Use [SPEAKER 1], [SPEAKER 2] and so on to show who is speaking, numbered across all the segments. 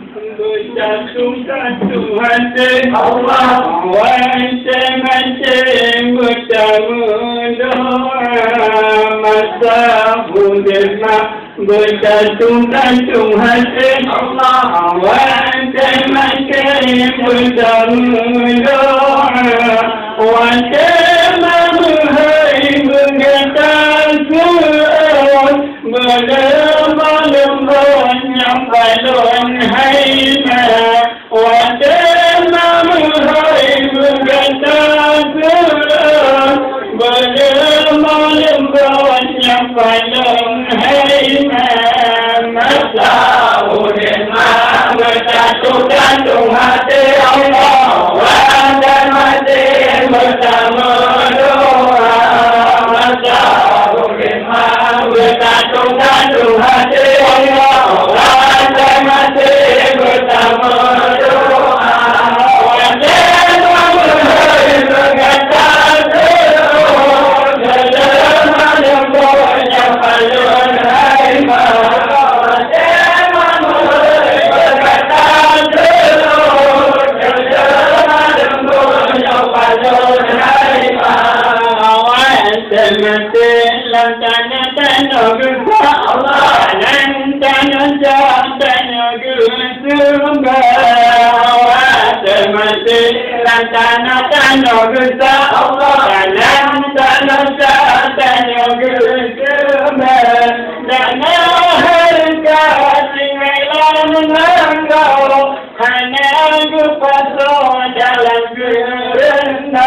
[SPEAKER 1] Bersatu-satu hati Allah, masing-masing bertemu doa. Masa budirma bersatu-satu hati Allah, masing-masing bertemu doa. Wajah-mahai bergetar Quran, berlembah-lembahnya balon haima. Wajah-mahai bergetar Quran, berlembah-lembahnya balon haima. Masa ulimah bersatu-satu hati Allah, masing-masing bersama doa. Masa ulimah bersatu-satu hati Allah, masing-masing bersama doa. Wajah-mahai bergetar Quran, berlembah-lembahnya balon haima. Mati lantana tanah gua Allah, lantana tanah gua mati lantana tanah gua Allah, lantana tanah gua dana harga tinggalan langkau, hanya gupaso dalam gerenda.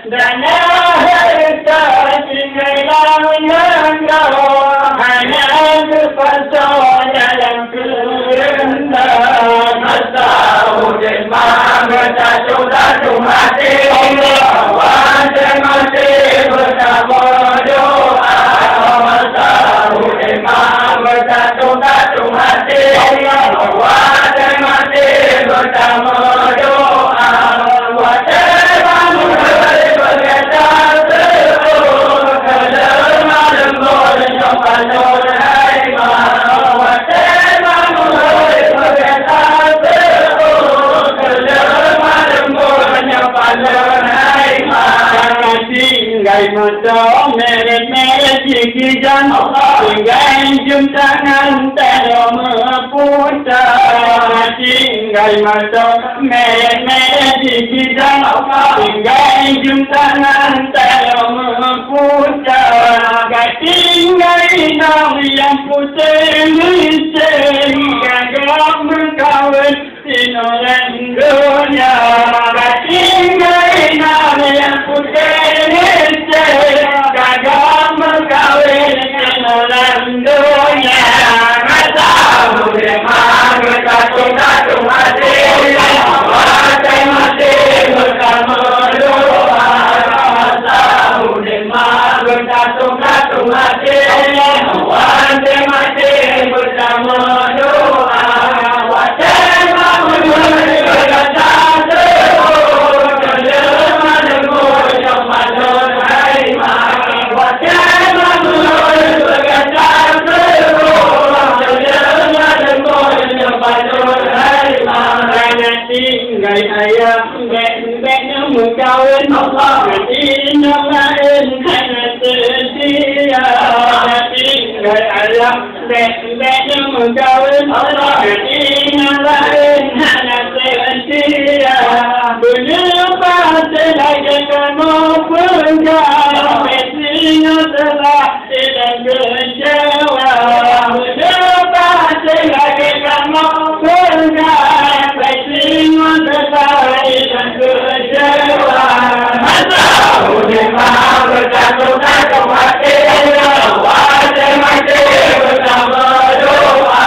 [SPEAKER 1] Dana harga tinggalan langkau, hanya gupaso dalam gerenda. Masa ulimah bersatu-satu hati Allah, masing-masing bersama doa. Masa ulimah bersatu-satu hati Allah, masing-masing bersama doa. Wajah-mahai bergetar Quran, berlembah-lembahnya balon haima. Wajah-mahai bergetar Quran, berlembah-lembahnya balon haima. Jangan tinggal mata meret-meret jikijan Allah, tinggal jum tangan tak memutar. Tinggal mata meret-meret jikijan Allah, tinggal jum tangan tak memutar. Tinggal inang yang putih-putih, gagak berkawin sinoran dunia. Tinggal inang yang putih-putih, gagak berkawin sinoran dunia. Masa ulimah bersatu-satu hati Allah, masing-masing bersama doa. Masa ulimah bersatu-satu hati Allah, masing-masing bersama doa. Wajah-mahai bergetar Quran, berlembah-lembahnya balon haima. Wajah-mahai bergetar Quran, berlembah-lembahnya balon haima. Kerana tinggal ayah beg-begnya mengkawin Allah, kerana lain hanya sedia. Tinggal ayah beg-begnya mengkawin Allah, kerana lain hanya sedia. Berlepas selagi kamu pegang, mestinya telah tidak kecewa. Berlepas selagi kamu pegang, mestinya telah tidak kecewa. Masa ulimah bersatu-satu hati Allah, masing-masing bersama doa.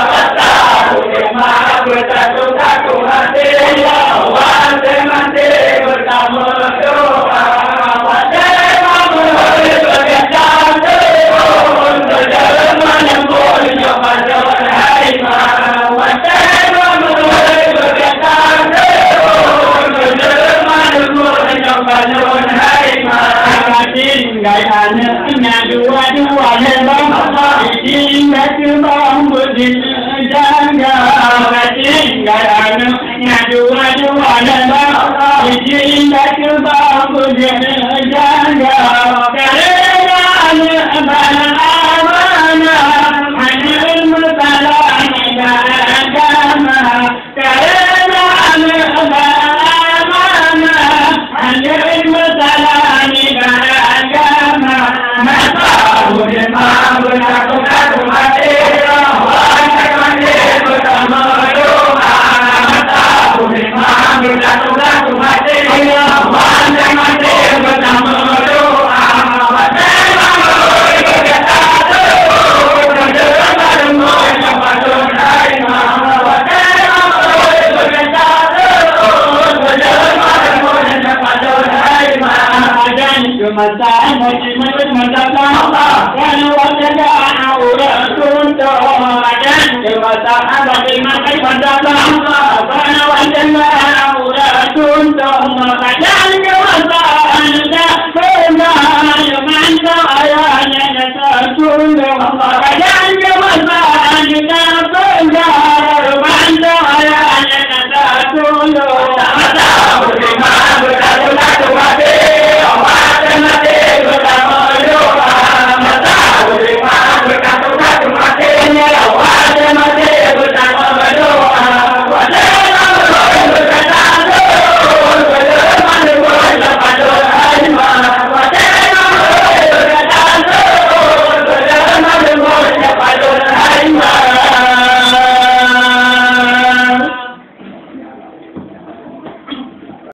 [SPEAKER 1] Masa ulimah bersatu-satu hati Allah, masing-masing bersama doa. Wajah-mahai bergetar Quran, berlembah-lembahnya balon haima. Wajah-mahai bergetar Quran, berlembah-lembahnya balon haima. Tinggal anaknya dua-dua lebam, tinggal kebang berdiri jaga. dua-dua lembah cinta kebangku jaga kerana mana hanya ilmu salah agama kerana mana hanya ilmu salah agama mata boleh mampu aku mati Masalah macam masalah kalau wajah orang tuntuk dan masalah bagaimana masalah kalau wajah orang tuntuk dan masalah benar mantap ayahnya tertunduk dan masalah benar